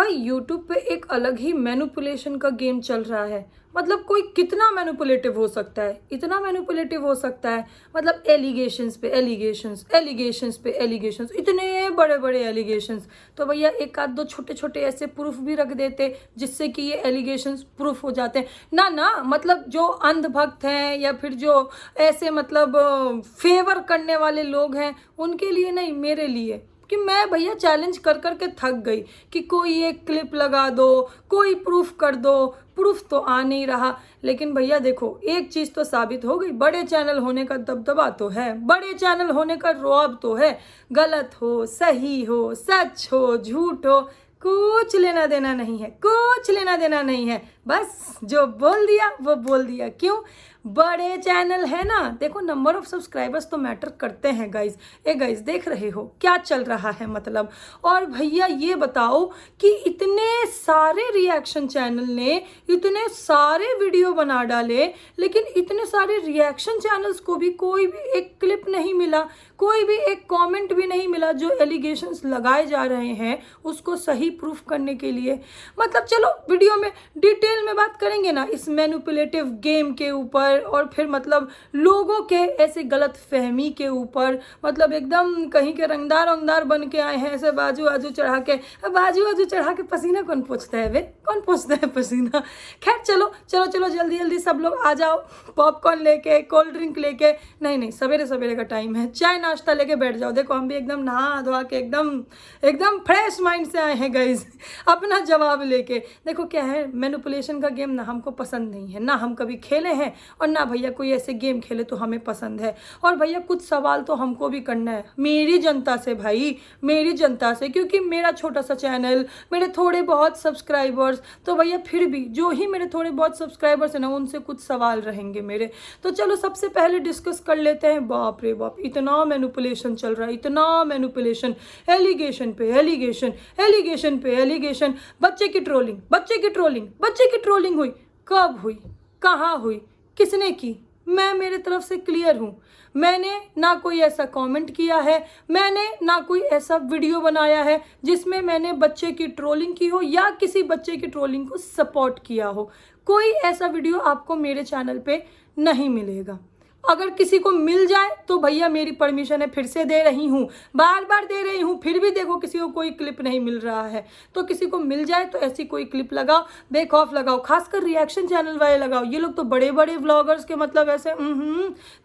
भाई यूट्यूब पे एक अलग ही मैनिपुलेशन का गेम चल रहा है। मतलब कोई कितना मैनिपुलेटिव हो सकता है, इतना मैनिपुलेटिव हो सकता है। मतलब एलिगेशंस पे एलिगेशंस, एलिगेशंस पे एलिगेशंस, इतने बड़े बड़े एलिगेशंस। तो भैया एक आध दो छोटे छोटे ऐसे प्रूफ भी रख देते जिससे कि ये एलिगेशंस प्रूफ हो जाते हैं ना। ना मतलब जो अंधभक्त हैं या फिर जो ऐसे मतलब फेवर करने वाले लोग हैं उनके लिए नहीं, मेरे लिए। कि मैं भैया चैलेंज कर कर के थक गई कि कोई एक क्लिप लगा दो, कोई प्रूफ कर दो। प्रूफ तो आ नहीं रहा। लेकिन भैया देखो एक चीज तो साबित हो गई, बड़े चैनल होने का दबदबा तो है, बड़े चैनल होने का रौब तो है। गलत हो, सही हो, सच हो, झूठ हो, कुछ लेना देना नहीं है, कुछ लेना देना नहीं है। बस जो बोल दिया वो बोल दिया। क्यों? बड़े चैनल है ना। देखो नंबर ऑफ सब्सक्राइबर्स तो मैटर करते हैं गाइज। गाइज देख रहे हो क्या चल रहा है मतलब। और भैया ये बताओ कि इतने सारे रिएक्शन चैनल ने इतने सारे वीडियो बना डाले, लेकिन इतने सारे रिएक्शन चैनल्स को भी कोई भी एक क्लिप नहीं मिला, कोई भी एक कमेंट भी नहीं मिला जो एलिगेशंस लगाए जा रहे हैं उसको सही प्रूफ करने के लिए। मतलब चलो वीडियो में डिटेल में बात करेंगे ना इस मैनिपुलेटिव गेम के ऊपर, और फिर मतलब लोगों के ऐसे गलत फहमी के ऊपर। मतलब एकदम कहीं के रंगदार रंगदार बन के आए हैं ऐसे बाजू बाजू चढ़ा के। बाजू बाजू चढ़ा के पसीना कौन पोंछता है वे? कौन पोंछता है पसीना? खैर चलो चलो चलो जल्दी जल्दी सब लोग आ जाओ, पॉपकॉर्न लेके, कोल्ड ड्रिंक लेके। नहीं सवेरे सवेरे का टाइम है, चाय नाश्ता लेके बैठ जाओ। देखो हम भी एकदम नहा धोआ के एकदम एकदम फ्रेश माइंड से आए हैं गाइज अपना जवाब लेके। देखो क्या है, मैनिपुलेशन का गेम ना हमको पसंद नहीं है, ना हम कभी खेले हैं, और ना भैया कोई ऐसे गेम खेले तो हमें पसंद है। और भैया कुछ सवाल तो हमको भी करना है मेरी जनता से भाई, मेरी जनता से, क्योंकि मेरा छोटा सा चैनल, मेरे थोड़े बहुत सब्सक्राइबर्स, तो भैया फिर भी जो ही मेरे थोड़े बहुत सब्सक्राइबर्स हैं ना उनसे कुछ सवाल रहेंगे मेरे। तो चलो सबसे पहले डिस्कस कर लेते हैं। बाप रे बाप, इतना मैनिपुलेशन चल रहा है, इतना मैनिपुलेशन, एलिगेशन पे एलिगेशन, एलिगेशन पे एलिगेशन। बच्चे की ट्रोलिंग, बच्चे की ट्रोलिंग, बच्चे की ट्रोलिंग हुई, कब हुई, कहाँ हुई, किसने की? मैं मेरे तरफ से क्लियर हूँ। मैंने ना कोई ऐसा कमेंट किया है, मैंने ना कोई ऐसा वीडियो बनाया है जिसमें मैंने बच्चे की ट्रोलिंग की हो या किसी बच्चे की ट्रोलिंग को सपोर्ट किया हो। कोई ऐसा वीडियो आपको मेरे चैनल पे नहीं मिलेगा। अगर किसी को मिल जाए तो भैया मेरी परमिशन है, फिर से दे रही हूँ, बार बार दे रही हूँ, फिर भी देखो किसी को कोई क्लिप नहीं मिल रहा है। तो किसी को मिल जाए तो ऐसी कोई क्लिप लगाओ, बेखौफ लगाओ, खासकर रिएक्शन चैनल वाले लगाओ। ये लोग तो बड़े बड़े व्लॉगर्स के मतलब ऐसे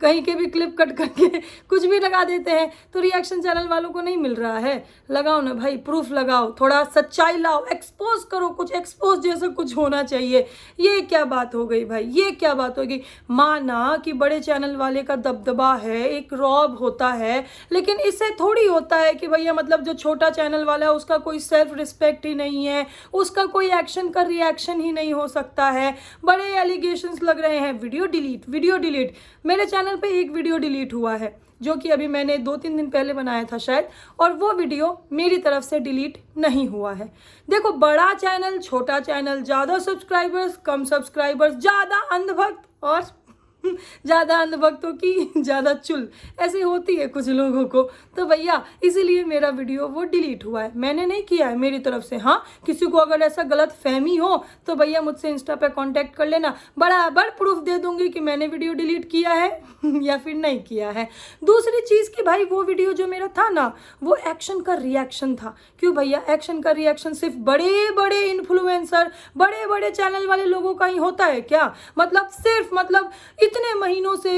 कहीं के भी क्लिप कट करके कुछ भी लगा देते हैं, तो रिएक्शन चैनल वालों को नहीं मिल रहा है। लगाओ ना भाई, प्रूफ लगाओ, थोड़ा सच्चाई लाओ, एक्सपोज करो, कुछ एक्सपोज जैसा कुछ होना चाहिए। ये क्या बात हो गई भाई, ये क्या बात होगी? माना कि बड़े चैनल वाले का दबदबा है, एक रौब होता है, लेकिन इससे थोड़ी होता है कि भैया मतलब जो छोटा चैनल वाला है उसका कोई सेल्फ रिस्पेक्ट ही नहीं है, उसका कोई एक्शन का रिएक्शन ही नहीं हो सकता है। बड़े एलिगेशंस लग रहे हैं, वीडियो डिलीट, वीडियो डिलीट। मेरे चैनल पे एक वीडियो डिलीट हुआ है जो कि अभी मैंने 2-3 दिन पहले बनाया था शायद, और वो वीडियो मेरी तरफ से डिलीट नहीं हुआ है। देखो बड़ा चैनल, छोटा चैनल, ज़्यादा सब्सक्राइबर्स, कम सब्सक्राइबर्स, ज़्यादा अंधभक्त और ज़्यादा अंधभक्तों की ज़्यादा चुल, ऐसे होती है कुछ लोगों को। तो भैया इसीलिए मेरा वीडियो वो डिलीट हुआ है, मैंने नहीं किया है मेरी तरफ से। हाँ, किसी को अगर ऐसा गलत फहमी हो तो भैया मुझसे इंस्टा पे कांटेक्ट कर लेना, बराबर प्रूफ दे दूंगी कि मैंने वीडियो डिलीट किया है या फिर नहीं किया है। दूसरी चीज़ कि भाई वो वीडियो जो मेरा था ना वो एक्शन का रिएक्शन था। क्यों भैया? एक्शन का रिएक्शन सिर्फ बड़े बड़े इन्फ्लुएंसर, बड़े बड़े चैनल वाले लोगों का ही होता है क्या? मतलब सिर्फ मतलब इतने महीनों से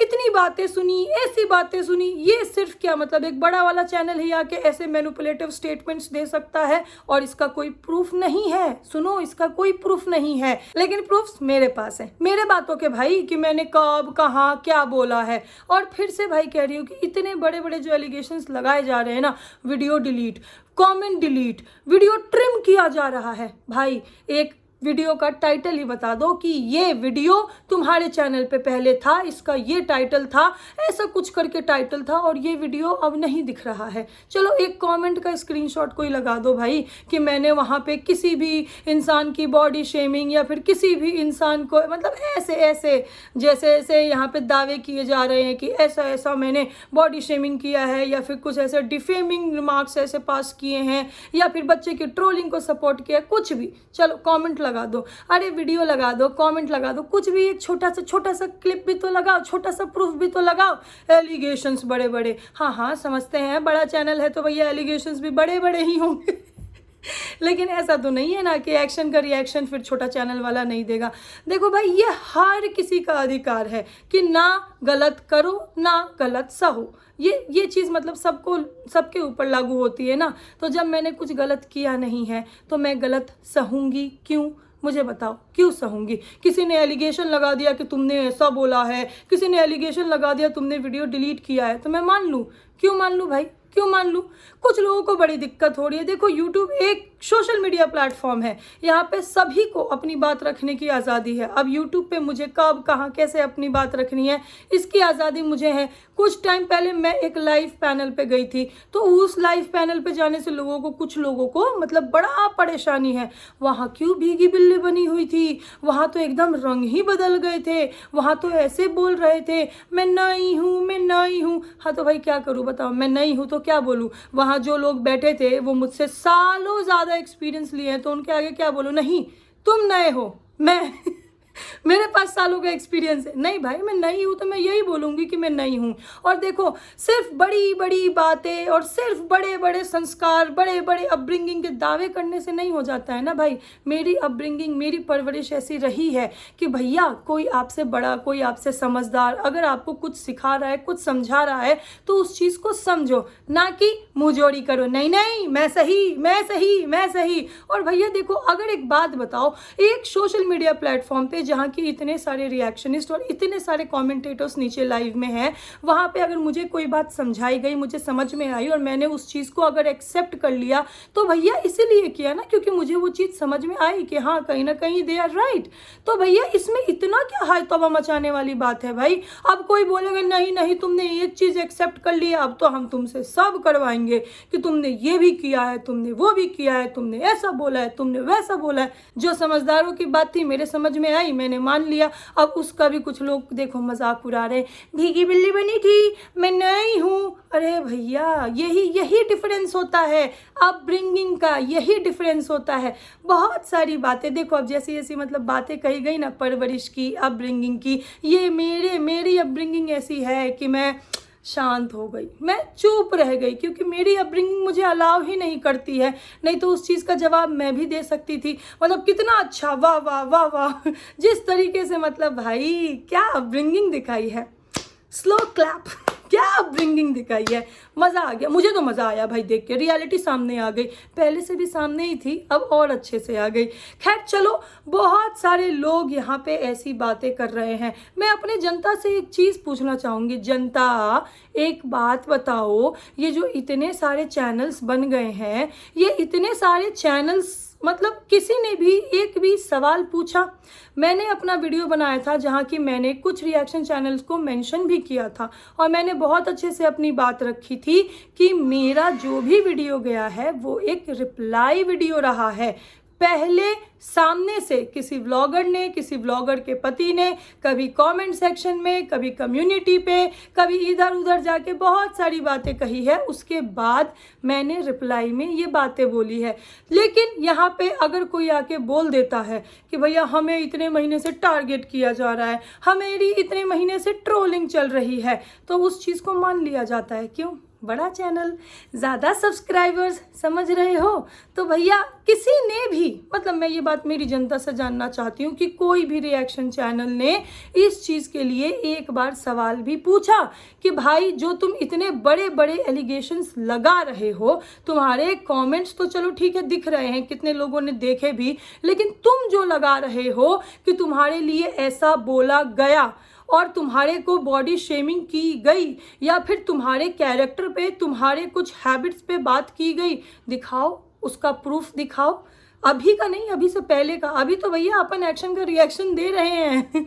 इतनी बातें सुनी, ऐसी बातें सुनी, ये सिर्फ क्या मतलब एक बड़ा वाला चैनल ही आके ऐसे मैनिपुलेटिव स्टेटमेंट्स दे सकता है और इसका कोई प्रूफ नहीं है? सुनो, इसका कोई प्रूफ नहीं है, लेकिन प्रूफ्स मेरे पास है, मेरे बातों के भाई, कि मैंने कब कहाँ क्या बोला है। और फिर से भाई कह रही हूँ कि इतने बड़े बड़े जो एलिगेशंस लगाए जा रहे हैं ना, video delete, comment delete, video trim किया जा रहा है। भाई एक वीडियो का टाइटल ही बता दो कि ये वीडियो तुम्हारे चैनल पे पहले था, इसका ये टाइटल था, ऐसा कुछ करके टाइटल था और ये वीडियो अब नहीं दिख रहा है। चलो एक कमेंट का स्क्रीनशॉट कोई लगा दो भाई कि मैंने वहाँ पे किसी भी इंसान की बॉडी शेमिंग या फिर किसी भी इंसान को मतलब ऐसे ऐसे जैसे ऐसे यहाँ पे दावे किए जा रहे हैं कि ऐसा ऐसा मैंने बॉडी शेमिंग किया है या फिर कुछ ऐसे डिफेमिंग रिमार्क्स ऐसे पास किए हैं या फिर बच्चे की ट्रोलिंग को सपोर्ट किया, कुछ भी। चलो कमेंट लगा दो, अरे वीडियो लगा दो, कमेंट लगा दो, कुछ भी, एक छोटा सा क्लिप भी तो लगाओ, छोटा सा प्रूफ भी तो लगाओ। एलिगेशंस बड़े बड़े, हाँ समझते हैं बड़ा चैनल है तो भैया एलिगेशंस भी बड़े बड़े ही होंगे लेकिन ऐसा तो नहीं है ना कि एक्शन का रिएक्शन फिर छोटा चैनल वाला नहीं देगा। देखो भाई, ये हर किसी का अधिकार है कि ना गलत करो ना गलत सहो। ये चीज़ मतलब सबको, सबके ऊपर लागू होती है ना। तो जब मैंने कुछ गलत किया नहीं है तो मैं गलत सहूँगी क्यों? मुझे बताओ क्यों सहूँगी? किसी ने एलिगेशन लगा दिया कि तुमने ऐसा बोला है, किसी ने एलिगेशन लगा दिया तुमने वीडियो डिलीट किया है, तो मैं मान लूँ? क्यों मान लूँ भाई, क्यों मान लूँ? कुछ लोगों को बड़ी दिक्कत हो रही है। देखो यूट्यूब एक सोशल मीडिया प्लेटफॉर्म है, यहाँ पे सभी को अपनी बात रखने की आज़ादी है। अब यूट्यूब पे मुझे कब कहाँ कैसे अपनी बात रखनी है इसकी आज़ादी मुझे है। कुछ टाइम पहले मैं एक लाइव पैनल पे गई थी, तो उस लाइव पैनल पे जाने से लोगों को, कुछ लोगों को मतलब बड़ा परेशानी है। वहाँ क्यों भीगी बिल्ली बनी हुई थी, वहाँ तो एकदम रंग ही बदल गए थे, वहाँ तो ऐसे बोल रहे थे मैं नई हूँ, मैं नई हूँ। हाँ तो भाई क्या करूँ बताओ, मैं नई हूँ तो क्या बोलूँ? वहाँ जो लोग बैठे थे वो मुझसे सालों ज़्यादा एक्सपीरियंस लिए हैं, तो उनके आगे क्या बोलूँ? नहीं तुम नए हो, मैं मेरे पास सालों का एक्सपीरियंस है। नहीं भाई मैं नई हूँ तो मैं यही बोलूँगी कि मैं नई हूँ। और देखो सिर्फ बड़ी बड़ी बातें और सिर्फ बड़े बड़े संस्कार, बड़े बड़े अपब्रिंगिंग के दावे करने से नहीं हो जाता है ना भाई। मेरी अपब्रिंगिंग, मेरी परवरिश ऐसी रही है कि भैया कोई आपसे बड़ा, कोई आपसे समझदार अगर आपको कुछ सिखा रहा है, कुछ समझा रहा है तो उस चीज़ को समझो, ना कि मुँह जोड़ी करो, नहीं नहीं मैं सही, मैं सही, मैं सही। और भैया देखो, अगर एक बात बताओ, एक सोशल मीडिया प्लेटफॉर्म पे जहाँ की इतने सारे रिएक्शनिस्ट और इतने सारे कमेंटेटर्स नीचे लाइव में हैं, वहाँ पे अगर मुझे कोई बात समझाई गई, मुझे समझ में आई और मैंने उस चीज़ को अगर एक्सेप्ट कर लिया तो भैया इसीलिए किया ना क्योंकि मुझे वो चीज़ समझ में आई कि हाँ कहीं ना कहीं दे आर राइट। तो भैया इसमें इतना क्या हाय तौबा मचाने वाली बात है भाई? अब कोई बोलेगा नहीं नहीं तुमने एक चीज़ एक्सेप्ट कर लिया, अब तो हम तुमसे सब करवाएंगे कि तुमने ये भी किया है, तुमने वो भी किया है, तुमने ऐसा बोला है, तुमने वैसा बोला है। जो समझदारों की बात थी मेरे समझ में आई, मैंने मान लिया। अब उसका भी कुछ लोग देखो मजाक उड़ा रहे, भीगी बिल्ली बनी थी, मैं नई हूँ। अरे भैया यही डिफरेंस होता है अपब्रिंगिंग का, यही डिफरेंस होता है। बहुत सारी बातें देखो, अब जैसी जैसी मतलब बातें कही गई ना परवरिश की, अपब्रिंगिंग की, ये मेरी अपब्रिंगिंग ऐसी है कि मैं शांत हो गई, मैं चुप रह गई क्योंकि मेरी अपब्रिंगिंग मुझे अलाउ ही नहीं करती है। नहीं तो उस चीज़ का जवाब मैं भी दे सकती थी। मतलब कितना अच्छा, वाह वाह वाह वाह, जिस तरीके से मतलब भाई क्या अपब्रिंगिंग दिखाई है, स्लो क्लैप, क्या अपब्रिंगिंग दिखाई है। मज़ा आ गया, मुझे तो मज़ा आया भाई देख के। रियलिटी सामने आ गई, पहले से भी सामने ही थी, अब और अच्छे से आ गई। खैर चलो, बहुत सारे लोग यहाँ पे ऐसी बातें कर रहे हैं। मैं अपने जनता से एक चीज़ पूछना चाहूँगी, जनता एक बात बताओ, ये जो इतने सारे चैनल्स बन गए हैं, ये इतने सारे चैनल्स मतलब किसी ने भी एक भी सवाल पूछा? मैंने अपना वीडियो बनाया था जहाँ की मैंने कुछ रिएक्शन चैनल्स को मेंशन भी किया था और मैंने बहुत अच्छे से अपनी बात रखी थी कि मेरा जो भी वीडियो गया है वो एक रिप्लाई वीडियो रहा है। पहले सामने से किसी व्लॉगर ने, किसी व्लॉगर के पति ने, कभी कमेंट सेक्शन में, कभी कम्युनिटी पे, कभी इधर उधर जाके बहुत सारी बातें कही है। उसके बाद मैंने रिप्लाई में ये बातें बोली है। लेकिन यहाँ पे अगर कोई आके बोल देता है कि भैया हमें इतने महीने से टारगेट किया जा रहा है, हमेरी इतने महीने से ट्रोलिंग चल रही है, तो उस चीज़ को मान लिया जाता है। क्यों? बड़ा चैनल, ज़्यादा सब्सक्राइबर्स, समझ रहे हो? तो भैया किसी ने भी, मतलब मैं ये बात मेरी जनता से जानना चाहती हूँ कि कोई भी रिएक्शन चैनल ने इस चीज़ के लिए एक बार सवाल भी पूछा कि भाई जो तुम इतने बड़े बड़े एलिगेशंस लगा रहे हो, तुम्हारे कमेंट्स तो चलो ठीक है दिख रहे हैं, कितने लोगों ने देखे भी, लेकिन तुम जो लगा रहे हो कि तुम्हारे लिए ऐसा बोला गया और तुम्हारे को बॉडी शेमिंग की गई या फिर तुम्हारे कैरेक्टर पे, तुम्हारे कुछ हैबिट्स पे बात की गई, दिखाओ, उसका प्रूफ दिखाओ। अभी का नहीं, अभी से पहले का। अभी तो भैया अपन एक्शन का रिएक्शन दे रहे हैं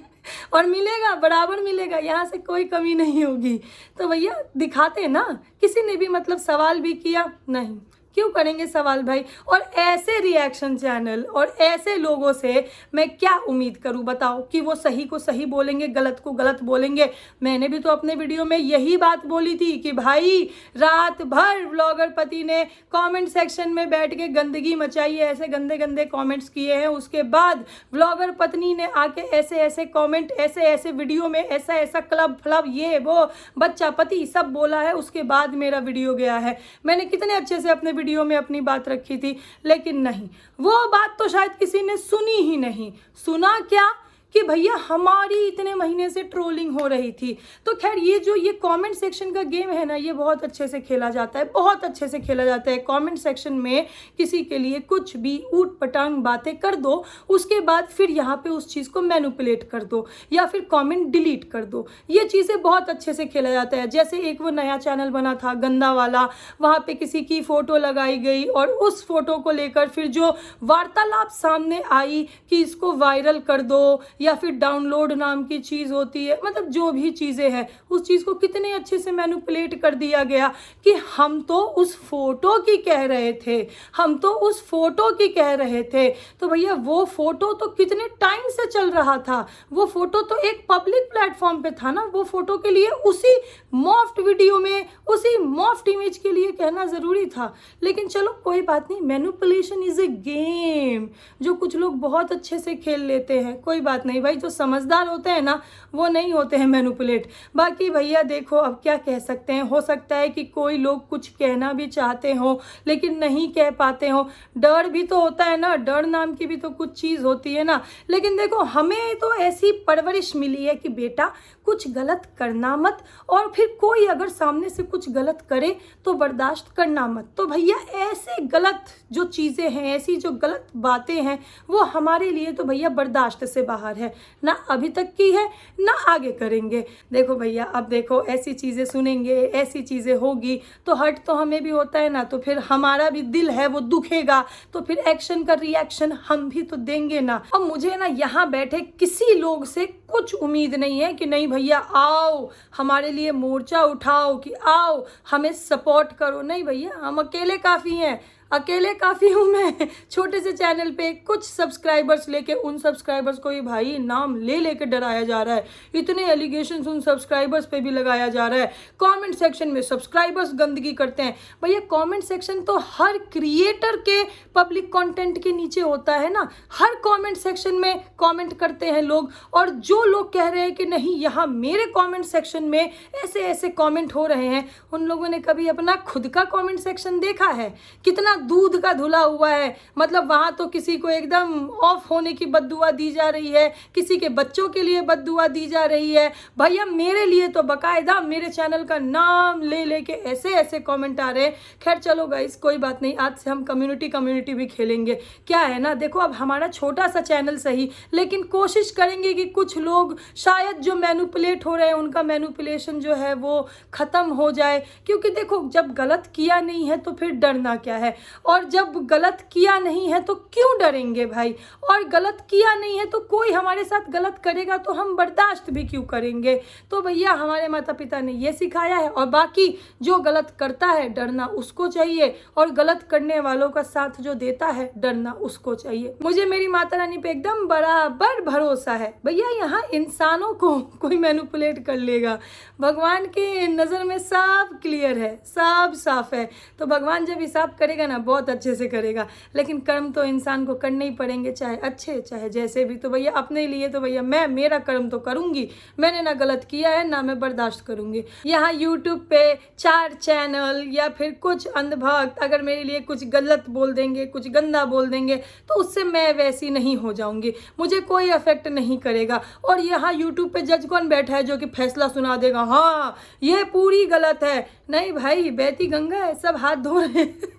और मिलेगा, बराबर मिलेगा, यहाँ से कोई कमी नहीं होगी। तो भैया दिखाते ना, किसी ने भी मतलब सवाल भी किया नहीं, क्यों करेंगे सवाल भाई। और ऐसे रिएक्शन चैनल और ऐसे लोगों से मैं क्या उम्मीद करूं बताओ, कि वो सही को सही बोलेंगे, गलत को गलत बोलेंगे। मैंने भी तो अपने वीडियो में यही बात बोली थी कि भाई रात भर व्लॉगर पति ने कमेंट सेक्शन में बैठ के गंदगी मचाई है, ऐसे गंदे गंदे कमेंट्स किए हैं। उसके बाद व्लॉगर पत्नी ने आके ऐसे ऐसे कमेंट, ऐसे ऐसे वीडियो में ऐसा ऐसा क्लब फ्लब ये वो बच्चा पति सब बोला है। उसके बाद मेरा वीडियो गया है, मैंने कितने अच्छे से अपने वीडियो में अपनी बात रखी थी, लेकिन नहीं, वो बात तो शायद किसी ने सुनी ही नहीं। सुना क्या कि भैया हमारी इतने महीने से ट्रोलिंग हो रही थी। तो खैर ये जो ये कमेंट सेक्शन का गेम है ना, ये बहुत अच्छे से खेला जाता है, बहुत अच्छे से खेला जाता है। कमेंट सेक्शन में किसी के लिए कुछ भी ऊट पटांग बातें कर दो, उसके बाद फिर यहाँ पे उस चीज़ को मैनिपुलेट कर दो या फिर कमेंट डिलीट कर दो। ये चीज़ें बहुत अच्छे से खेला जाता है। जैसे एक वो नया चैनल बना था गंदा वाला, वहाँ पे किसी की फ़ोटो लगाई गई और उस फोटो को लेकर फिर जो वार्तालाप सामने आई कि इसको वायरल कर दो या फिर डाउनलोड नाम की चीज़ होती है, मतलब जो भी चीज़ें हैं उस चीज़ को कितने अच्छे से मैनिपुलेट कर दिया गया कि हम तो उस फोटो की कह रहे थे, हम तो उस फोटो की कह रहे थे। तो भैया वो फोटो तो कितने टाइम से चल रहा था, वो फोटो तो एक पब्लिक प्लेटफॉर्म पे था ना। वो फोटो के लिए उसी मॉफ्ट वीडियो में, उसी मॉफ्ट इमेज के लिए कहना ज़रूरी था। लेकिन चलो कोई बात नहीं, मैनिपुलेशन इज़ ए गेम जो कुछ लोग बहुत अच्छे से खेल लेते हैं, कोई बात नहीं भाई। जो समझदार होते हैं ना वो नहीं होते हैं मैनिपुलेट। बाकी भैया देखो अब क्या कह सकते हैं, हो सकता है कि कोई लोग कुछ कहना भी चाहते हो लेकिन नहीं कह पाते हो। डर भी तो होता है ना, डर नाम की भी तो कुछ चीज़ होती है ना। लेकिन देखो हमें तो ऐसी परवरिश मिली है कि बेटा कुछ गलत करना मत, और फिर कोई अगर सामने से कुछ गलत करे तो बर्दाश्त करना मत। तो भैया ऐसे गलत जो चीज़ें हैं, ऐसी जो गलत बातें हैं, वो हमारे लिए तो भैया बर्दाश्त से बाहर है, ना अभी तक की है ना आगे करेंगे। देखो भैया अब देखो ऐसी चीज़ें सुनेंगे, ऐसी चीज़ें होगी तो हर्ट तो हमें भी होता है ना, तो फिर हमारा भी दिल है वो दुखेगा, तो फिर एक्शन का रिएक्शन हम भी तो देंगे ना। और मुझे ना यहाँ बैठे किसी लोग से कुछ उम्मीद नहीं है कि नहीं भैया आओ हमारे लिए मोर्चा उठाओ, कि आओ हमें सपोर्ट करो। नहीं भैया, हम अकेले काफ़ी हैं, अकेले काफ़ी हूँ मैं छोटे से चैनल पे कुछ सब्सक्राइबर्स लेके। उन सब्सक्राइबर्स को ही भाई नाम ले लेके डराया जा रहा है, इतने एलिगेशंस उन सब्सक्राइबर्स पे भी लगाया जा रहा है। कमेंट सेक्शन में सब्सक्राइबर्स गंदगी करते हैं। भैया कमेंट सेक्शन तो हर क्रिएटर के पब्लिक कंटेंट के नीचे होता है ना, हर कमेंट सेक्शन में कमेंट करते हैं लोग। और जो लोग कह रहे हैं कि नहीं यहाँ मेरे कमेंट सेक्शन में ऐसे ऐसे कमेंट हो रहे हैं, उन लोगों ने कभी अपना खुद का कमेंट सेक्शन देखा है? कितना दूध का धुला हुआ है। मतलब वहां तो किसी को एकदम ऑफ होने की बद्दुआ दी जा रही है, किसी के बच्चों के लिए बद्दुआ दी जा रही है। भैया मेरे लिए तो बकायदा मेरे चैनल का नाम ले लेके ऐसे ऐसे कमेंट आ रहे हैं। खैर चलो गाइस कोई बात नहीं, आज से हम कम्युनिटी भी खेलेंगे। क्या है ना, देखो अब हमारा छोटा सा चैनल सही, लेकिन कोशिश करेंगे कि कुछ लोग शायद जो मैनिपुलेट हो रहे हैं उनका मैनिपुलेशन जो है वो ख़त्म हो जाए। क्योंकि देखो जब गलत किया नहीं है तो फिर डरना क्या है, और जब गलत किया नहीं है तो क्यों डरेंगे भाई। और गलत किया नहीं है तो कोई हमारे साथ गलत करेगा तो हम बर्दाश्त भी क्यों करेंगे। तो भैया हमारे माता पिता ने ये सिखाया है। और बाकी जो गलत करता है डरना उसको चाहिए, और गलत करने वालों का साथ जो देता है डरना उसको चाहिए। मुझे मेरी माता रानी पे एकदम बराबर भरोसा है। भैया यहाँ इंसानों को कोई मैनिपुलेट कर लेगा, भगवान की नज़र में सब क्लियर है, सब साफ है। तो भगवान जब हिसाब करेगा ना बहुत अच्छे से करेगा। लेकिन कर्म तो इंसान को करने ही पड़ेंगे, चाहे अच्छे चाहे जैसे भी। तो भैया अपने लिए तो भैया मैं मेरा कर्म तो करूंगी, मैंने ना गलत किया है ना मैं बर्दाश्त करूंगी। यहाँ यूट्यूब पे 4 चैनल या फिर कुछ अंधभक्त अगर मेरे लिए कुछ गलत बोल देंगे, कुछ गंदा बोल देंगे, तो उससे मैं वैसी नहीं हो जाऊंगी, मुझे कोई अफेक्ट नहीं करेगा। और यहाँ यूट्यूब पे जज कौन बैठा है जो कि फैसला सुना देगा हाँ ये पूरी गलत है। नहीं भाई, बहती गंगा है, सब हाथ धो रहे हैं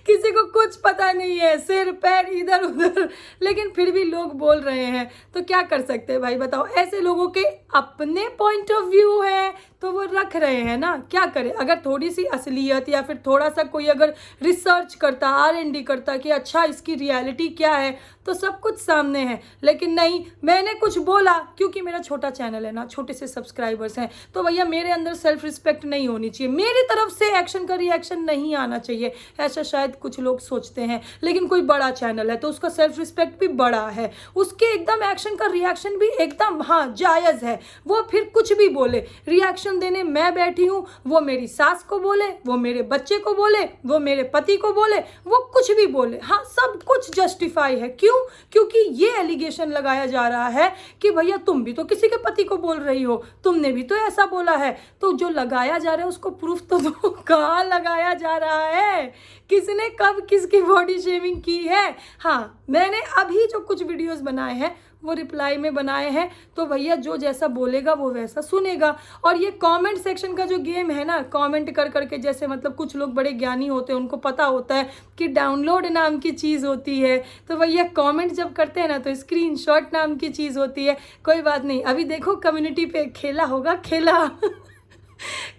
किसी को कुछ पता नहीं है, सिर पैर इधर उधर, लेकिन फिर भी लोग बोल रहे हैं। तो क्या कर सकते हैं भाई बताओ। ऐसे लोगों के अपने पॉइंट ऑफ व्यू है तो वो रख रहे हैं ना, क्या करें। अगर थोड़ी सी असलियत या फिर थोड़ा सा कोई अगर रिसर्च करता, R&D करता कि अच्छा इसकी रियलिटी क्या है, तो सब कुछ सामने है। लेकिन नहीं, मैंने कुछ बोला क्योंकि मेरा छोटा चैनल है ना, छोटे से सब्सक्राइबर्स हैं, तो भैया मेरे अंदर सेल्फ रिस्पेक्ट नहीं होनी चाहिए, मेरी तरफ से एक्शन का रिएक्शन नहीं आना चाहिए, ऐसा शायद कुछ लोग सोचते हैं। लेकिन कोई बड़ा चैनल है तो उसका सेल्फ रिस्पेक्ट भी बड़ा है, उसके एकदम एक्शन का रिएक्शन भी एकदम हाँ जायज़ है। वो फिर कुछ भी बोले, रिएक्शन देने मैं बैठी हूँ, वो मेरी सास को बोले, वो मेरे बच्चे को बोले, वो मेरे पति को बोले, वो कुछ भी बोले, हाँ सब कुछ जस्टिफाई है। क्यों? क्योंकि ये एलिगेशन लगाया जा रहा है कि भैया तुम भी तो किसी के पति को बोल रही हो, तुमने भी तो ऐसा बोला है। तो जो लगाया जा रहा है उसको प्रूफ तो दो, कहाँ लगाया जा रहा है, किसने कब किसकी बॉडी शेमिंग की है। हाँ, मैंने अभी जो कुछ वीडियोस बनाए हैं वो रिप्लाई में बनाए हैं, तो भैया जो जैसा बोलेगा वो वैसा सुनेगा। और ये कमेंट सेक्शन का जो गेम है ना, कमेंट कर करके, जैसे मतलब कुछ लोग बड़े ज्ञानी होते हैं, उनको पता होता है कि डाउनलोड नाम की चीज़ होती है, तो भैया कमेंट जब करते हैं ना तो स्क्रीनशॉट नाम की चीज़ होती है। कोई बात नहीं, अभी देखो कम्युनिटी पे खेला होगा, खेला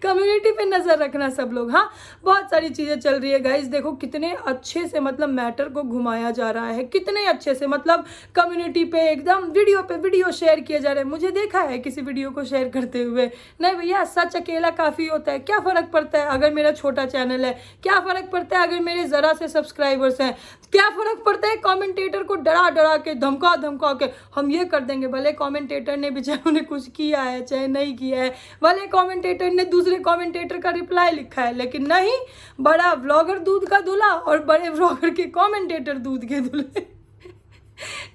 कम्युनिटी पे नज़र रखना सब लोग। हाँ, बहुत सारी चीज़ें चल रही है गाइस, देखो कितने अच्छे से मतलब मैटर को घुमाया जा रहा है, कितने अच्छे से मतलब कम्युनिटी पे एकदम वीडियो पे वीडियो शेयर किए जा रहे हैं। मुझे देखा है किसी वीडियो को शेयर करते हुए, नहीं भैया सच अकेला काफ़ी होता है, क्या फ़र्क पड़ता है अगर मेरा छोटा चैनल है, क्या फ़र्क पड़ता है अगर मेरे ज़रा से सब्सक्राइबर्स हैं, क्या फ़र्क पड़ता है कमेंटेटर को डरा डरा के धमका धमका के हम ये कर देंगे। भले कमेंटेटर ने बेचारों ने कुछ किया है चाहे नहीं किया है, भले कमेंटेटर ने दूसरे कमेंटेटर का रिप्लाई लिखा है, लेकिन नहीं, बड़ा व्लॉगर दूध का दूल्हा और बड़े व्लॉगर के कमेंटेटर दूध के दूल्हे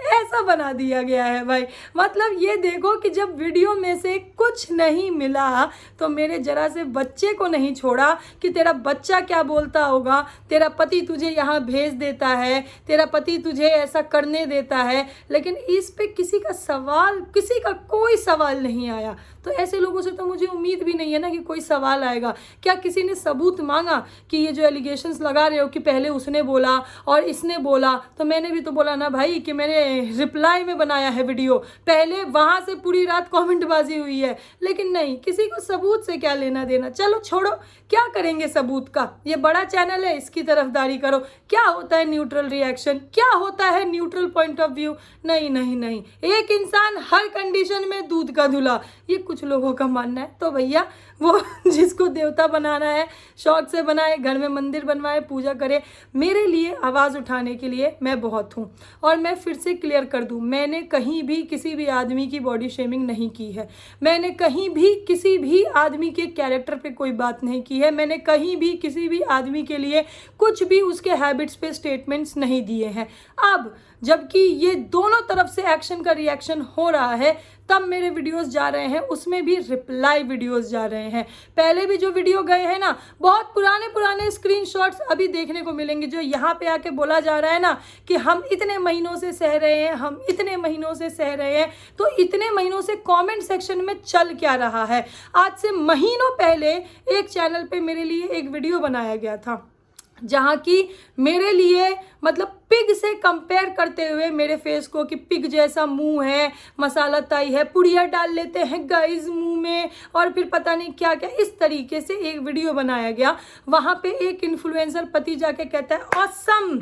ऐसा बना दिया गया है भाई। मतलब ये देखो कि जब वीडियो में से कुछ नहीं मिला तो मेरे जरा से बच्चे को नहीं छोड़ा कि तेरा बच्चा क्या बोलता होगा, तेरा पति तुझे यहाँ भेज देता है, तेरा पति तुझे ऐसा करने देता है, लेकिन इस पे किसी का सवाल, किसी का कोई सवाल नहीं आया। तो ऐसे लोगों से तो मुझे उम्मीद भी नहीं है ना कि कोई सवाल आएगा। क्या किसी ने सबूत मांगा कि ये जो एलिगेशंस लगा रहे हो कि पहले उसने बोला और इसने बोला, तो मैंने भी तो बोला ना भाई कि मैंने रिप्लाई में बनाया है वीडियो, पहले वहाँ से पूरी रात कमेंटबाजी हुई है। लेकिन नहीं, किसी को सबूत से क्या लेना देना, चलो छोड़ो, क्या करेंगे सबूत का, ये बड़ा चैनल है इसकी तरफदारी करो। क्या होता है न्यूट्रल रिएक्शन, क्या होता है न्यूट्रल पॉइंट ऑफ व्यू, नहीं नहीं नहीं, एक इंसान हर कंडीशन में दूध का दूल्हा, ये कुछ लोगों का मानना है। तो भैया वो जिसको देवता बनाना है शौक से बनाए, घर में मंदिर बनवाए, पूजा करे। मेरे लिए आवाज़ उठाने के लिए मैं बहुत हूँ। और मैं फिर से क्लियर कर दूँ, मैंने कहीं भी किसी भी आदमी की बॉडी शेमिंग नहीं की है, मैंने कहीं भी किसी भी आदमी के कैरेक्टर पे कोई बात नहीं की है, मैंने कहीं भी किसी भी आदमी के लिए कुछ भी उसके हैबिट्स पे स्टेटमेंट्स नहीं दिए हैं। अब जबकि ये दोनों तरफ से एक्शन का रिएक्शन हो रहा है, तब मेरे वीडियोस जा रहे हैं, उसमें भी रिप्लाई वीडियोस जा रहे हैं। पहले भी जो वीडियो गए हैं ना, बहुत पुराने पुराने स्क्रीनशॉट्स अभी देखने को मिलेंगे, जो यहाँ पे आके बोला जा रहा है ना कि हम इतने महीनों से सह रहे हैं, हम इतने महीनों से सह रहे हैं। तो इतने महीनों से कमेंट सेक्शन में चल क्या रहा है? आज से महीनों पहले एक चैनल पे मेरे लिए एक वीडियो बनाया गया था, जहाँ की मेरे लिए मतलब पिग से कंपेयर करते हुए मेरे फेस को कि पिग जैसा मुंह है, मसाला ताई है, पुड़िया डाल लेते हैं गाइस मुंह में, और फिर पता नहीं क्या क्या, इस तरीके से एक वीडियो बनाया गया। वहाँ पे एक इन्फ्लुएंसर पति जाके कहता है ऑसम,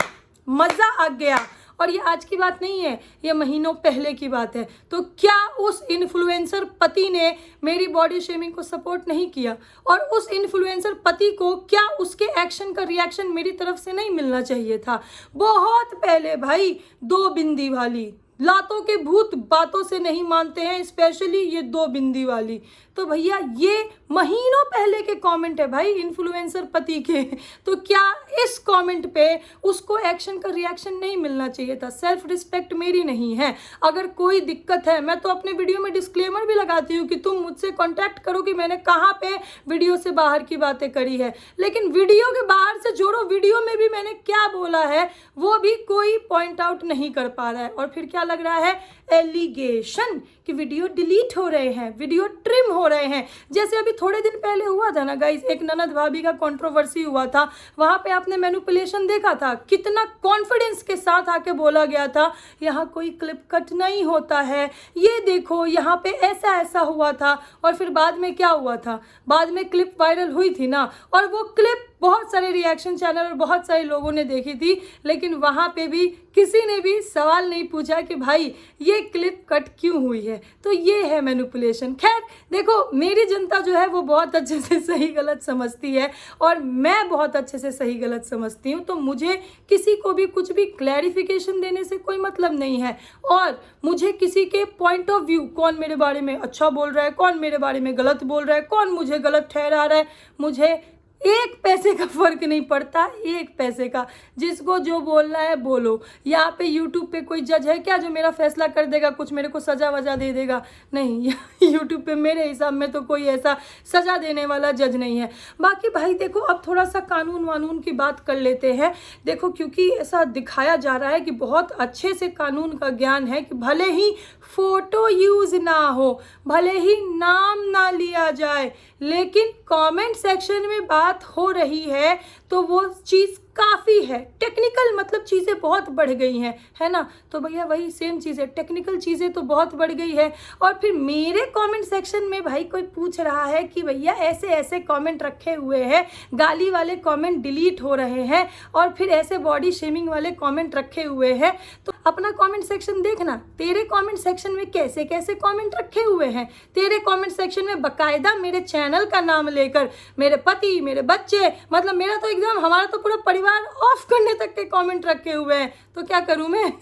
मज़ा आ गया। और ये आज की बात नहीं है, ये महीनों पहले की बात है। तो क्या उस इन्फ्लुएंसर पति ने मेरी बॉडी शेमिंग को सपोर्ट नहीं किया? और उस इन्फ्लुएंसर पति को क्या उसके एक्शन का रिएक्शन मेरी तरफ से नहीं मिलना चाहिए था? बहुत पहले भाई, दो बिंदी वाली, लातों के भूत बातों से नहीं मानते हैं, स्पेशली ये दो बिंदी वाली। तो भैया ये महीनों पहले के कमेंट है भाई इन्फ्लुएंसर पति के। तो क्या इस कमेंट पे उसको एक्शन का रिएक्शन नहीं मिलना चाहिए था? सेल्फ रिस्पेक्ट मेरी नहीं है? अगर कोई दिक्कत है, मैं तो अपने वीडियो में डिस्क्लेमर भी लगाती हूँ कि तुम मुझसे कॉन्टैक्ट करो कि मैंने कहाँ पे वीडियो से बाहर की बातें करी है, लेकिन वीडियो के बाहर से जोड़ो, वीडियो में भी मैंने क्या बोला है वो भी कोई पॉइंट आउट नहीं कर पा रहा है। और फिर क्या लग रहा है? एलिगेशन कि वीडियो डिलीट हो रहे हैं, वीडियो ट्रिम हो हो रहे हैं। जैसे अभी थोड़े दिन पहले हुआ था ना गाइस, एक ननद भाभी का कंट्रोवर्सी हुआ था, वहां पे आपने मैनिपुलेशन देखा था, कितना कॉन्फिडेंस के साथ आके बोला गया था यहाँ कोई क्लिप कट नहीं होता है, ये देखो यहाँ पे ऐसा ऐसा हुआ था। और फिर बाद में क्या हुआ था, बाद में क्लिप वायरल हुई थी ना, और वो क्लिप बहुत सारे रिएक्शन चैनल और बहुत सारे लोगों ने देखी थी, लेकिन वहाँ पे भी किसी ने भी सवाल नहीं पूछा कि भाई ये क्लिप कट क्यों हुई है। तो ये है मैनिपुलेशन। खैर देखो, मेरी जनता जो है वो बहुत अच्छे से सही गलत समझती है और मैं बहुत अच्छे से सही गलत समझती हूँ, तो मुझे किसी को भी कुछ भी क्लैरिफिकेशन देने से कोई मतलब नहीं है। और मुझे किसी के पॉइंट ऑफ व्यू, कौन मेरे बारे में अच्छा बोल रहा है, कौन मेरे बारे में गलत बोल रहा है, कौन मुझे गलत ठहरा रहा है, मुझे एक पैसे का फर्क नहीं पड़ता, एक पैसे का। जिसको जो बोलना है बोलो। यहाँ पे यूट्यूब पे कोई जज है क्या जो मेरा फैसला कर देगा, कुछ मेरे को सजा वजा दे देगा? नहीं, यूट्यूब पे मेरे हिसाब में तो कोई ऐसा सजा देने वाला जज नहीं है। बाकी भाई देखो, अब थोड़ा सा कानून वानून की बात कर लेते हैं। देखो, क्योंकि ऐसा दिखाया जा रहा है कि बहुत अच्छे से कानून का ज्ञान है, कि भले ही फोटो यूज ना हो, भले ही नाम ना लिया जाए, लेकिन कमेंट सेक्शन में बात हो रही है तो वो चीज़ काफ़ी है। टेक्निकल मतलब चीज़ें बहुत बढ़ गई हैं, है ना? तो भैया वही सेम चीज़ है, टेक्निकल चीज़ें तो बहुत बढ़ गई है। और फिर मेरे कमेंट सेक्शन में भाई कोई पूछ रहा है कि भैया ऐसे ऐसे कमेंट रखे हुए हैं, गाली वाले कमेंट डिलीट हो रहे हैं, और फिर ऐसे बॉडी शेमिंग वाले कमेंट रखे हुए हैं। तो अपना कमेंट सेक्शन देखना, तेरे कमेंट सेक्शन में कैसे कैसे कमेंट रखे हुए हैं। तेरे कमेंट सेक्शन में बकायदा मेरे चैनल का नाम लेकर मेरे पति, मेरे बच्चे, मतलब मेरा तो एकदम, हमारा तो पूरा परिवार ऑफ करने तक के कमेंट रखे हुए हैं। तो क्या करूं मैं?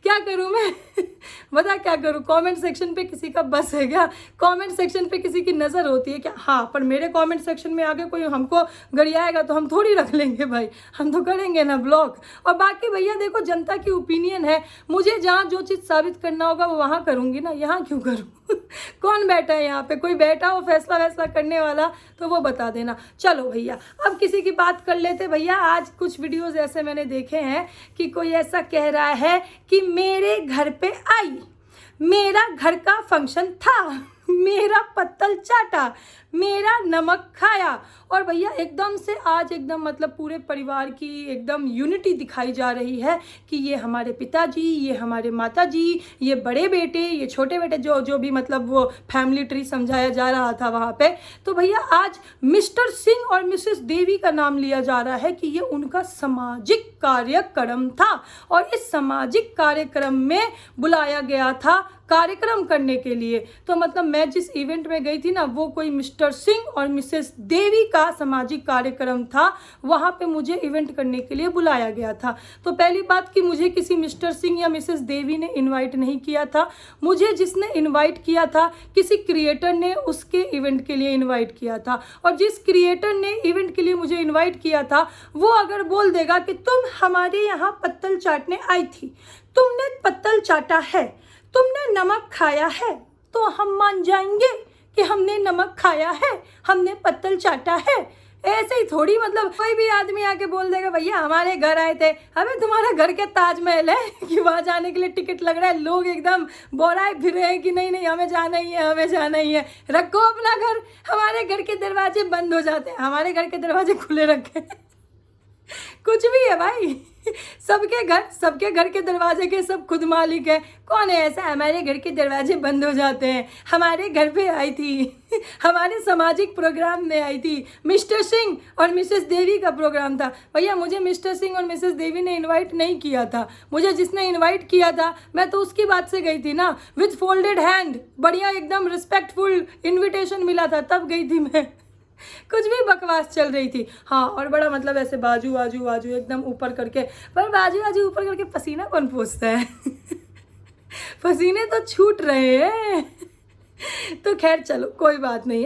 क्या करूं मैं? बता क्या करूं? कमेंट सेक्शन पे किसी का बस है क्या? कमेंट सेक्शन पे किसी की नज़र होती है क्या? हाँ, पर मेरे कमेंट सेक्शन में आगे कोई हमको गरियाएगा तो हम थोड़ी रख लेंगे भाई, हम तो करेंगे ना ब्लॉक। और बाकी भैया देखो, जनता की ओपिनियन है, मुझे जहाँ जो चीज़ साबित करना होगा वो वहाँ करूँगी ना, यहाँ क्यों करूँ? कौन बैठा है यहाँ पे? कोई बैठा हो फैसला वैसला करने वाला तो वो बता देना। चलो भैया, अब किसी की बात कर लेते। भैया आज कुछ वीडियोस ऐसे मैंने देखे हैं कि कोई ऐसा कह रहा है कि मेरे घर पे आई, मेरा घर का फंक्शन था, मेरा पत्तल चाटा, मेरा नमक खाया। और भैया एकदम से आज एकदम मतलब पूरे परिवार की एकदम यूनिटी दिखाई जा रही है कि ये हमारे पिताजी, ये हमारे माताजी, ये बड़े बेटे, ये छोटे बेटे, जो भी मतलब वो फैमिली ट्री समझाया जा रहा था वहाँ पे। तो भैया आज मिस्टर सिंह और मिसेस देवी का नाम लिया जा रहा है कि ये उनका सामाजिक कार्यक्रम था, और इस सामाजिक कार्यक्रम में बुलाया गया था कार्यक्रम करने के लिए। तो मतलब मैं जिस इवेंट में गई थी ना, वो कोई मिस्टर सिंह और मिसेस देवी का सामाजिक कार्यक्रम था, वहाँ पे मुझे इवेंट करने के लिए बुलाया गया था। तो पहली बात कि मुझे किसी मिस्टर सिंह या मिसेस देवी ने इनवाइट नहीं किया था, मुझे जिसने इनवाइट किया था किसी क्रिएटर ने उसके इवेंट के लिए इनवाइट किया था। और जिस क्रिएटर ने इवेंट के लिए मुझे इन्वाइट किया था, वो अगर बोल देगा कि तुम हमारे यहाँ पत्तल चाटने आई थी, तुमने पत्तल चाटा है, तुमने नमक खाया है, तो हम मान जाएंगे कि हमने नमक खाया है, हमने पत्तल चाटा है। ऐसे ही थोड़ी, मतलब कोई भी आदमी आके बोल देगा भैया हमारे घर आए थे, अबे तुम्हारा घर के ताजमहल है कि वहाँ जाने के लिए टिकट लग रहा है, लोग एकदम बोराए फिर रहे हैं कि नहीं नहीं हमें जाना ही है, हमें जाना ही है। रखो अपना घर, हमारे घर के दरवाजे बंद हो जाते हैं, हमारे घर के दरवाजे खुले रखे। कुछ भी है भाई, सबके घर के दरवाजे के सब खुद मालिक है। कौन है ऐसा हमारे घर के दरवाजे बंद हो जाते हैं? हमारे घर पे आई थी, हमारे सामाजिक प्रोग्राम में आई थी, मिस्टर सिंह और मिसेस देवी का प्रोग्राम था। भैया मुझे मिस्टर सिंह और मिसेस देवी ने इनवाइट नहीं किया था, मुझे जिसने इनवाइट किया था मैं तो उसकी बात से गई थी ना, विथ फोल्डेड हैंड, बढ़िया एकदम रिस्पेक्टफुल इन्विटेशन मिला था, तब गई थी मैं। कुछ भी बकवास चल रही थी। हाँ, और बड़ा मतलब ऐसे बाजू एकदम ऊपर करके, पर बाजू ऊपर करके पसीना कौन पोंछता है? पसीने तो छूट रहे हैं। तो खैर चलो, कोई बात नहीं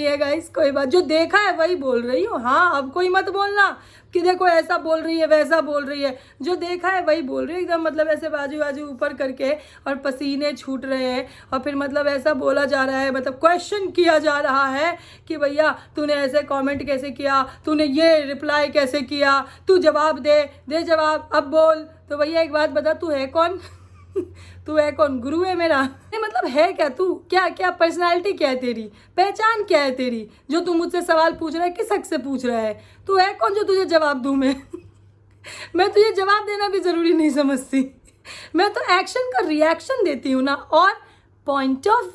है गाइस, कोई बात, जो देखा है वही बोल रही हूँ। हाँ, अब कोई मत बोलना कि देखो ऐसा बोल रही है वैसा बोल रही है, जो देखा है वही बोल रही है। एकदम मतलब ऐसे बाजू ऊपर करके और पसीने छूट रहे हैं, और फिर मतलब ऐसा बोला जा रहा है, मतलब क्वेश्चन किया जा रहा है कि भैया तूने ऐसे कमेंट कैसे किया, तूने ये रिप्लाई कैसे किया, तू जवाब दे जवाब, अब बोल। तो भैया एक बात बता, तू है कौन? तू है कौन, गुरु है मेरा? नहीं मतलब है क्या तू, क्या क्या पर्सनालिटी क्या है तेरी, पहचान क्या है तेरी, जो तू मुझसे सवाल पूछ रहा है? किस हक से पूछ रहा है? तू है कौन जो तुझे जवाब दूं मैं? मैं तुझे जवाब देना भी ज़रूरी नहीं समझती। मैं तो एक्शन का रिएक्शन देती हूँ ना, और पॉइंट ऑफ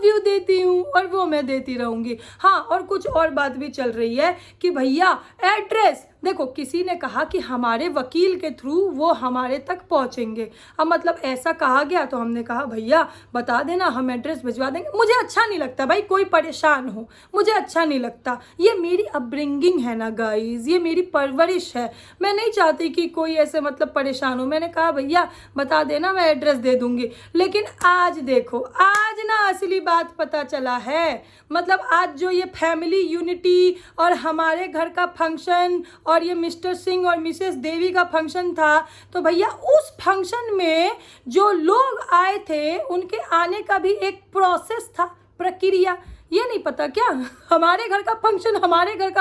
व्यू देती हूँ, और वो मैं देती रहूँगी। हाँ, और कुछ और बात भी चल रही है कि भैया एड्रेस, देखो किसी ने कहा कि हमारे वकील के थ्रू वो हमारे तक पहुँचेंगे। अब मतलब ऐसा कहा गया तो हमने कहा भैया बता देना, हम एड्रेस भिजवा देंगे। मुझे अच्छा नहीं लगता भाई कोई परेशान हो, मुझे अच्छा नहीं लगता। ये मेरी अपब्रिंगिंग है ना गाइज, ये मेरी परवरिश है। मैं नहीं चाहती कि कोई ऐसे मतलब परेशान हो। मैंने कहा भैया बता देना, मैं एड्रेस दे दूंगी। लेकिन आज देखो, आज ना असली बात पता चला है। मतलब आज जो ये फैमिली यूनिटी और हमारे घर का फंक्शन और ये मिस्टर सिंह और मिसेस देवी का फंक्शन था, तो भैया उस फंक्शन में जो लोग आए थे उनके आने का भी एक प्रोसेस था, प्रक्रिया। ये नहीं पता क्या? हमारे घर का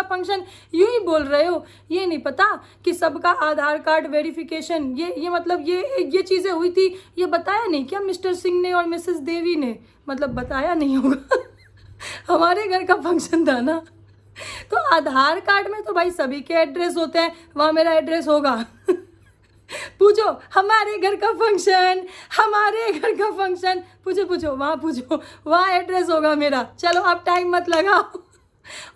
फंक्शन यूं ही बोल रहे हो? ये नहीं पता कि सबका आधार कार्ड वेरिफिकेशन, ये मतलब ये चीज़ें हुई थी? ये बताया नहीं क्या मिस्टर सिंह ने और मिसेस देवी ने? मतलब बताया नहीं होगा। हमारे घर का फंक्शन था ना, तो आधार कार्ड में तो भाई सभी के एड्रेस होते हैं, वहाँ मेरा एड्रेस होगा? पूछो हमारे घर का फंक्शन, पूछो वहाँ एड्रेस होगा मेरा। चलो अब टाइम मत लगाओ।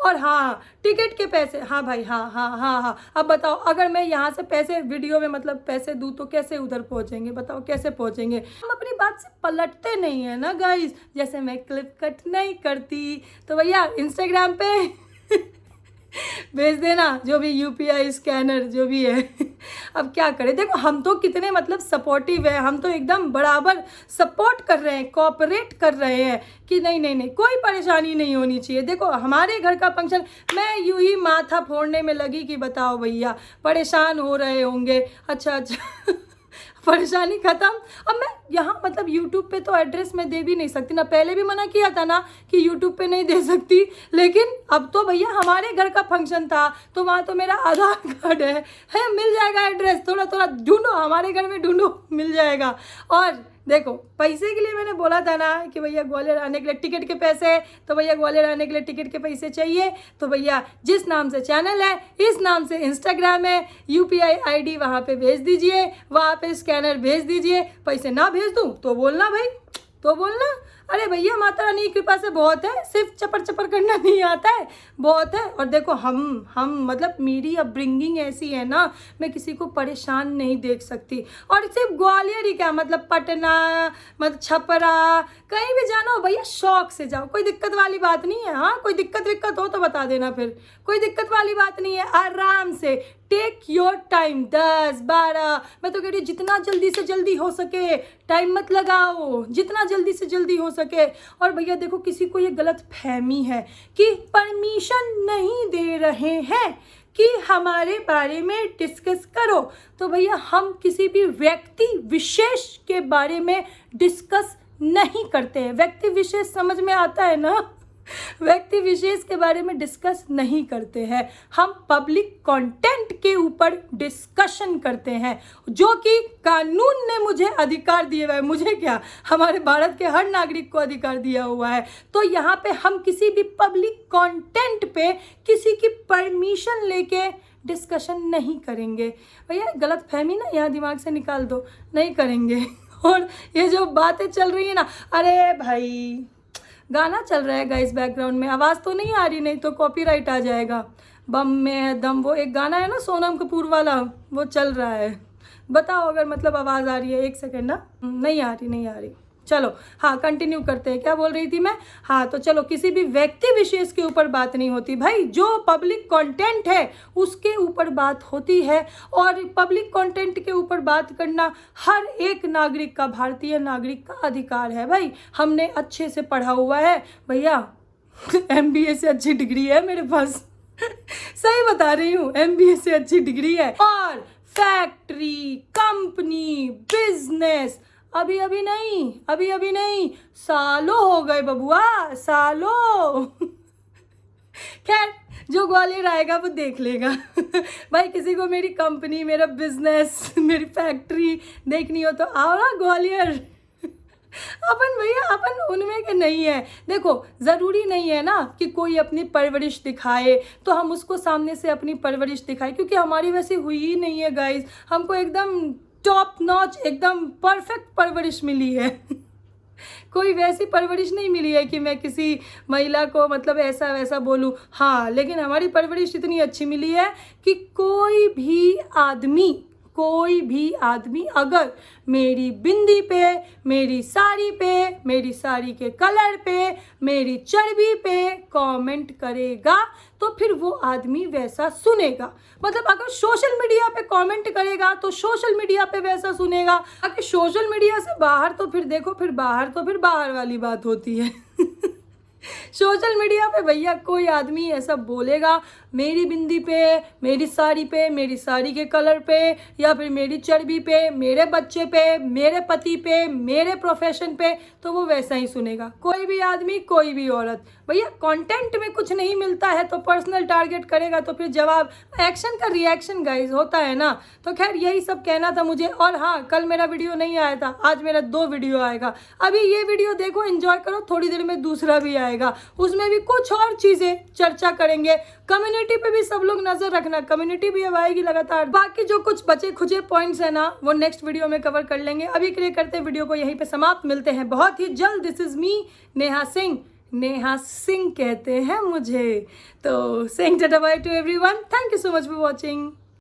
और हाँ, टिकट के पैसे, हाँ भाई, हाँ, अब बताओ अगर मैं यहाँ से पैसे वीडियो में मतलब पैसे दूँ तो कैसे उधर पहुँचेंगे? बताओ कैसे पहुँचेंगे? हम अपनी बात से पलटते नहीं है ना गाइस। जैसे मैं क्लिप कट नहीं करती, तो भैया इंस्टाग्राम पे भेज देना जो भी यूपीआई स्कैनर जो भी है। अब क्या करें, देखो हम तो कितने मतलब सपोर्टिव है, हम तो एकदम बराबर सपोर्ट कर रहे हैं, कोऑपरेट कर रहे हैं कि नहीं कोई परेशानी नहीं होनी चाहिए। देखो हमारे घर का फंक्शन, मैं यूं ही माथा फोड़ने में लगी कि बताओ भैया परेशान हो रहे होंगे। अच्छा परेशानी खत्म। अब मैं यहाँ मतलब यूट्यूब पे तो एड्रेस मैं दे भी नहीं सकती ना, पहले भी मना किया था ना कि यूट्यूब पे नहीं दे सकती, लेकिन अब तो भैया हमारे घर का फंक्शन था तो वहाँ तो मेरा आधार कार्ड है, मिल जाएगा एड्रेस। थोड़ा ढूंढो, हमारे घर में ढूंढो, मिल जाएगा। और देखो पैसे के लिए मैंने बोला था ना कि भैया ग्वालियर आने के लिए टिकट के पैसे, तो भैया ग्वालियर आने के लिए टिकट के पैसे चाहिए, तो भैया जिस नाम से चैनल है इस नाम से इंस्टाग्राम है, यूपीआई आईडी वहाँ पे भेज दीजिए, वहाँ पे स्कैनर भेज दीजिए। पैसे ना भेज दूँ तो बोलना भाई, तो बोलना अरे भैया माता रानी की कृपा से बहुत है, सिर्फ चपर करना नहीं आता है, बहुत है। और देखो हम मतलब मेरी अपब्रिंगिंग ऐसी है ना, मैं किसी को परेशान नहीं देख सकती। और सिर्फ ग्वालियर ही क्या, मतलब पटना, मतलब छपरा, कहीं भी जाना हो भैया शौक से जाओ, कोई दिक्कत वाली बात नहीं है। हाँ कोई दिक्कत हो तो बता देना, फिर कोई दिक्कत वाली बात नहीं है, आराम से टेक योर टाइम। 10-12 मैं तो कह रही हूँ जितना जल्दी से जल्दी हो सके, टाइम मत लगाओ, जितना जल्दी से जल्दी हो सके। और भैया देखो किसी को ये गलत फहमी है कि परमिशन नहीं दे रहे हैं कि हमारे बारे में डिस्कस करो, तो भैया हम किसी भी व्यक्ति विशेष के बारे में डिस्कस नहीं करते हैं। व्यक्ति विशेष समझ में आता है ना? व्यक्ति विशेष के बारे में डिस्कस नहीं करते हैं, हम पब्लिक कंटेंट के ऊपर डिस्कशन करते हैं, जो कि कानून ने मुझे अधिकार दिए हुआ है। मुझे क्या, हमारे भारत के हर नागरिक को अधिकार दिया हुआ है। तो यहाँ पे हम किसी भी पब्लिक कंटेंट पे किसी की परमिशन लेके डिस्कशन नहीं करेंगे। भैया गलत फहमी ना यहाँ दिमाग से निकाल दो, नहीं करेंगे। और ये जो बातें चल रही है ना, अरे भाई गाना चल रहा है गाइस बैकग्राउंड में, आवाज़ तो नहीं आ रही, नहीं तो कॉपीराइट आ जाएगा। बम में है दम, वो एक गाना है ना सोनम कपूर वाला, वो चल रहा है। बताओ अगर मतलब आवाज़ आ रही है, एक सेकेंड ना, नहीं आ रही। चलो हाँ कंटिन्यू करते हैं, क्या बोल रही थी मैं? हाँ तो चलो किसी भी व्यक्ति विशेष के ऊपर बात नहीं होती भाई, जो पब्लिक कंटेंट है उसके ऊपर बात होती है। और पब्लिक कंटेंट के ऊपर बात करना हर एक नागरिक का, भारतीय नागरिक का अधिकार है भाई। हमने अच्छे से पढ़ा हुआ है भैया, MBA से अच्छी डिग्री है मेरे पास। सही बता रही हूँ, MBA से अच्छी डिग्री है। और फैक्ट्री, कंपनी, बिजनेस अभी नहीं, सालों हो गए बबुआ, सालों। खैर जो ग्वालियर आएगा वो देख लेगा। भाई किसी को मेरी कंपनी, मेरा बिजनेस, मेरी फैक्ट्री देखनी हो तो आओ ना ग्वालियर। अपन भैया अपन उनमें के नहीं है। देखो ज़रूरी नहीं है ना कि कोई अपनी परवरिश दिखाए तो हम उसको सामने से अपनी परवरिश दिखाए, क्योंकि हमारी वैसी हुई ही नहीं है गाइस। हमको एकदम टॉप नॉच, एकदम परफेक्ट परवरिश मिली है। कोई वैसी परवरिश नहीं मिली है कि मैं किसी महिला को मतलब ऐसा वैसा बोलूँ। हाँ, लेकिन हमारी परवरिश इतनी अच्छी मिली है कि कोई भी आदमी अगर मेरी बिंदी पे, मेरी साड़ी के कलर पे, मेरी चर्बी पे कमेंट करेगा तो फिर वो आदमी वैसा सुनेगा। मतलब अगर सोशल मीडिया पे कमेंट करेगा तो सोशल मीडिया पे वैसा सुनेगा, अगर सोशल मीडिया से बाहर तो फिर देखो, फिर बाहर वाली बात होती है। सोशल मीडिया पे भैया कोई आदमी ऐसा बोलेगा मेरी बिंदी पे, मेरी साड़ी के कलर पे, या फिर मेरी चर्बी पे, मेरे बच्चे पे, मेरे पति पे, मेरे प्रोफेशन पे, तो वो वैसा ही सुनेगा। कोई भी आदमी, कोई भी औरत। भैया कंटेंट में कुछ नहीं मिलता है तो पर्सनल टारगेट करेगा तो फिर जवाब, एक्शन का रिएक्शन गाइज होता है ना। तो खैर यही सब कहना था मुझे। और हाँ, कल मेरा वीडियो नहीं आया था, आज मेरा 2 वीडियो आएगा। अभी ये वीडियो देखो, एंजॉय करो, थोड़ी देर में दूसरा भी आएगा, उसमें भी कुछ और चीज़ें चर्चा करेंगे। कम्युनिटी पे भी सब लोग नजर रखना, कम्युनिटी भी अब आएगी लगातार। बाकी जो कुछ बचे खुचे पॉइंट्स है ना वो नेक्स्ट वीडियो में कवर कर लेंगे। अभी के लिए करते हैं वीडियो को यहीं पे समाप्त। मिलते हैं बहुत ही जल्द। This is me Neha Singh कहते हैं मुझे। तो saying tata by two everyone. Thank you so much for watching.